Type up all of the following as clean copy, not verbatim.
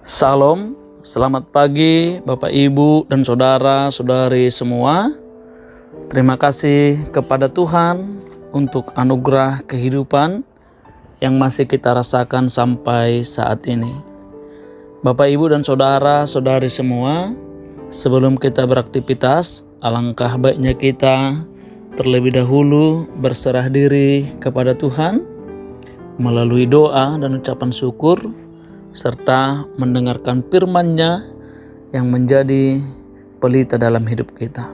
Salam, selamat pagi Bapak Ibu dan saudara-saudari semua. Terima kasih kepada Tuhan untuk anugerah kehidupan yang masih kita rasakan sampai saat ini. Bapak Ibu dan saudara-saudari semua, sebelum kita beraktivitas, alangkah baiknya kita terlebih dahulu berserah diri kepada Tuhan melalui doa dan ucapan syukur, serta mendengarkan firman-Nya yang menjadi pelita dalam hidup kita.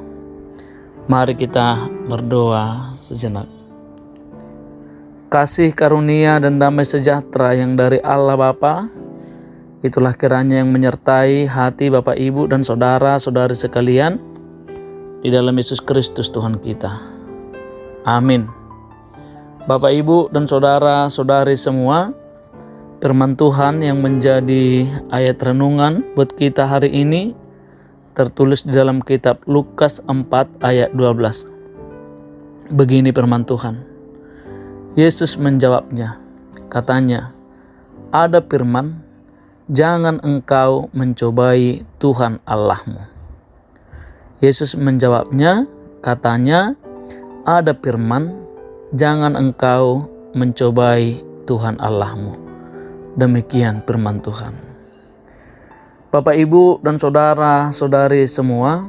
Mari kita berdoa sejenak. Kasih karunia dan damai sejahtera yang dari Allah Bapa, itulah kiranya yang menyertai hati Bapak Ibu dan saudara-saudari sekalian di dalam Yesus Kristus Tuhan kita. Amin. Bapak Ibu dan saudara-saudari semua, firman Tuhan yang menjadi ayat renungan buat kita hari ini tertulis di dalam kitab Lukas 4 ayat 12. Begini firman Tuhan. Yesus menjawabnya, katanya, ada firman, jangan engkau mencobai Tuhan Allahmu. Yesus menjawabnya, katanya, ada firman, jangan engkau mencobai Tuhan Allahmu. Demikian firman Tuhan. Bapak Ibu dan saudara-saudari semua,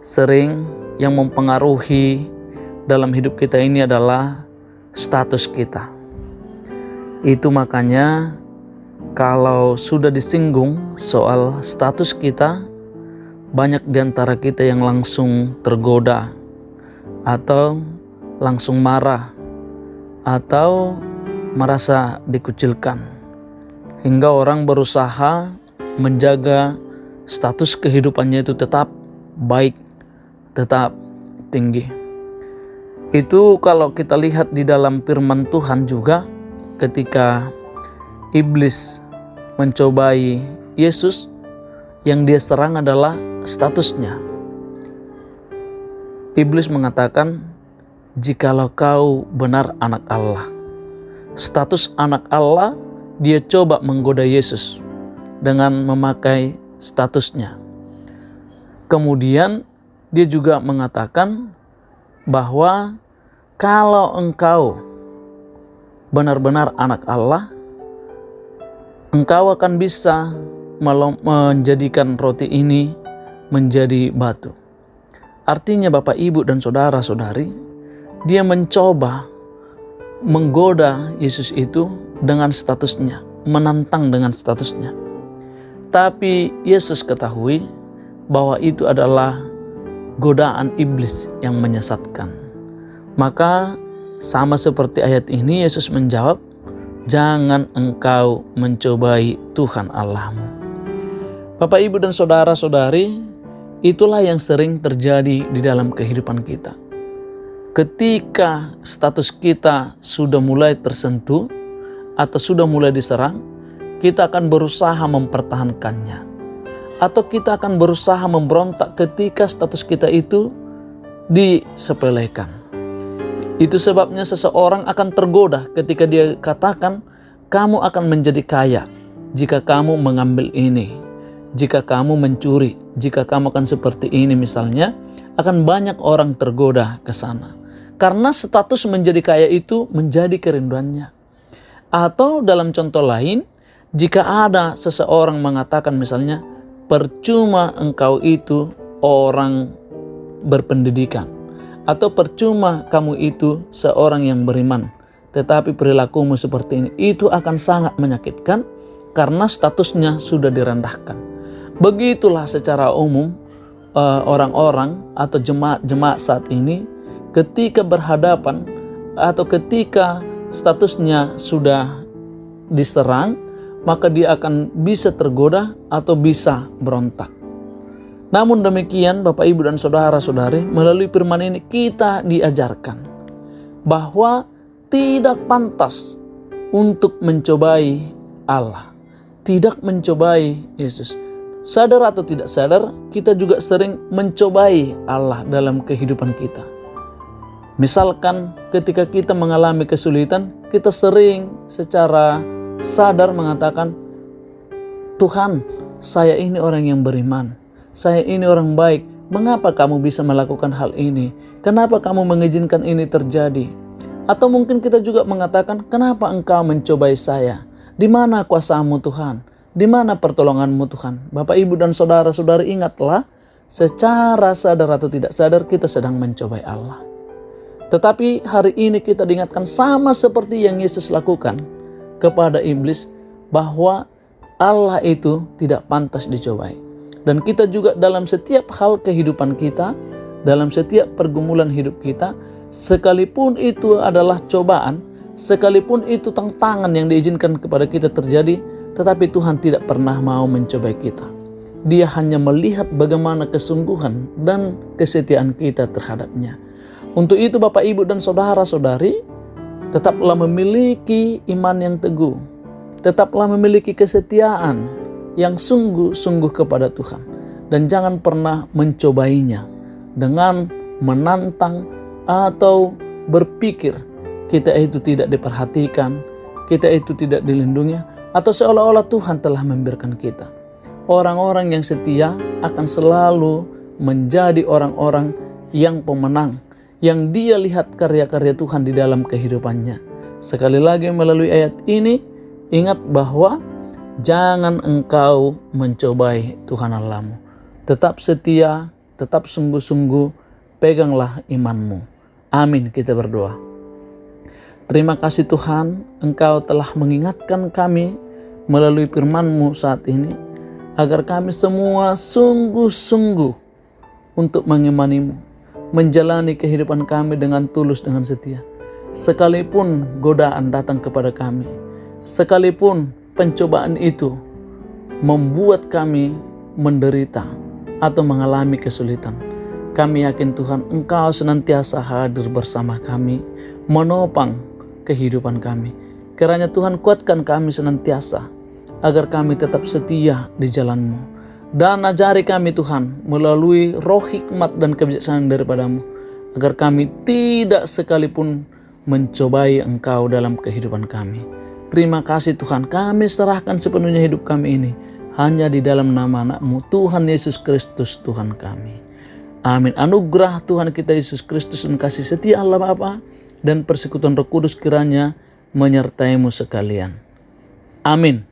sering yang mempengaruhi dalam hidup kita ini adalah status kita. Itu makanya kalau sudah disinggung soal status kita, banyak di antara kita yang langsung tergoda atau langsung marah atau merasa dikucilkan, hingga orang berusaha menjaga status kehidupannya itu tetap baik, tetap tinggi. Itu kalau kita lihat di dalam firman Tuhan juga, ketika iblis mencobai Yesus, yang dia serang adalah statusnya. Iblis mengatakan, jikalau kau benar anak Allah. Status anak Allah, dia coba menggoda Yesus dengan memakai statusnya. Kemudian dia juga mengatakan bahwa kalau engkau benar-benar anak Allah, engkau akan bisa menjadikan roti ini menjadi batu. Artinya Bapak Ibu dan saudara-saudari, dia mencoba menggoda Yesus itu dengan statusnya, menantang dengan statusnya. Tapi Yesus ketahui bahwa itu adalah godaan iblis yang menyesatkan. Maka sama seperti ayat ini, Yesus menjawab, jangan engkau mencobai Tuhan Allahmu. Bapak Ibu dan saudara-saudari, itulah yang sering terjadi di dalam kehidupan kita. Ketika status kita sudah mulai tersentuh atau sudah mulai diserang, kita akan berusaha mempertahankannya. Atau kita akan berusaha memberontak ketika status kita itu disepelekan. Itu sebabnya seseorang akan tergoda ketika dia katakan, kamu akan menjadi kaya jika kamu mengambil ini. Jika kamu mencuri, jika kamu akan seperti ini misalnya, akan banyak orang tergoda ke sana. Karena status menjadi kaya itu menjadi kerinduannya. Atau dalam contoh lain, jika ada seseorang mengatakan misalnya, percuma engkau itu orang berpendidikan, atau percuma kamu itu seorang yang beriman, tetapi perilakumu seperti ini, itu akan sangat menyakitkan karena statusnya sudah direndahkan. Begitulah secara umum orang-orang atau jemaat-jemaat saat ini, ketika berhadapan atau ketika statusnya sudah diserang, maka dia akan bisa tergoda atau bisa berontak. Namun demikian Bapak Ibu dan saudara-saudari, melalui firman ini kita diajarkan bahwa tidak pantas untuk mencobai Allah, tidak mencobai Yesus. Sadar atau tidak sadar, kita juga sering mencobai Allah dalam kehidupan kita. Misalkan ketika kita mengalami kesulitan, kita sering secara sadar mengatakan, Tuhan, saya ini orang yang beriman, saya ini orang baik, mengapa kamu bisa melakukan hal ini? Kenapa kamu mengizinkan ini terjadi? Atau mungkin kita juga mengatakan, kenapa engkau mencobai saya? Di mana kuasa-Mu Tuhan? Di mana pertolongan-Mu Tuhan? Bapak, Ibu, dan saudara-saudari, ingatlah, secara sadar atau tidak sadar kita sedang mencobai Allah. Tetapi hari ini kita diingatkan sama seperti yang Yesus lakukan kepada iblis, bahwa Allah itu tidak pantas dicobai. Dan kita juga dalam setiap hal kehidupan kita, dalam setiap pergumulan hidup kita, sekalipun itu adalah cobaan, sekalipun itu tantangan yang diizinkan kepada kita terjadi, tetapi Tuhan tidak pernah mau mencobai kita. Dia hanya melihat bagaimana kesungguhan dan kesetiaan kita terhadapnya. Untuk itu Bapak, Ibu, dan saudara-saudari, tetaplah memiliki iman yang teguh, tetaplah memiliki kesetiaan yang sungguh-sungguh kepada Tuhan. Dan jangan pernah mencobainya dengan menantang atau berpikir kita itu tidak diperhatikan, kita itu tidak dilindungi, atau seolah-olah Tuhan telah membiarkan kita. Orang-orang yang setia akan selalu menjadi orang-orang yang pemenang, yang dia lihat karya-karya Tuhan di dalam kehidupannya. Sekali lagi melalui ayat ini, ingat bahwa jangan engkau mencobai Tuhan Allahmu. Tetap setia, tetap sungguh-sungguh, peganglah imanmu. Amin, kita berdoa. Terima kasih Tuhan, Engkau telah mengingatkan kami melalui firman-Mu saat ini, agar kami semua sungguh-sungguh untuk mengimani-Mu, menjalani kehidupan kami dengan tulus, dengan setia. Sekalipun godaan datang kepada kami, sekalipun pencobaan itu membuat kami menderita atau mengalami kesulitan, kami yakin Tuhan Engkau senantiasa hadir bersama kami, menopang kehidupan kami. Kiranya Tuhan kuatkan kami senantiasa, agar kami tetap setia di jalan-Mu. Dan ajari kami Tuhan melalui roh hikmat dan kebijaksanaan daripada-Mu, agar kami tidak sekalipun mencobai Engkau dalam kehidupan kami. Terima kasih Tuhan, kami serahkan sepenuhnya hidup kami ini hanya di dalam nama anak-Mu, Tuhan Yesus Kristus Tuhan kami. Amin. Anugerah Tuhan kita Yesus Kristus dan kasih setia Allah Bapa dan persekutuan Roh Kudus kiranya menyertai-Mu sekalian. Amin.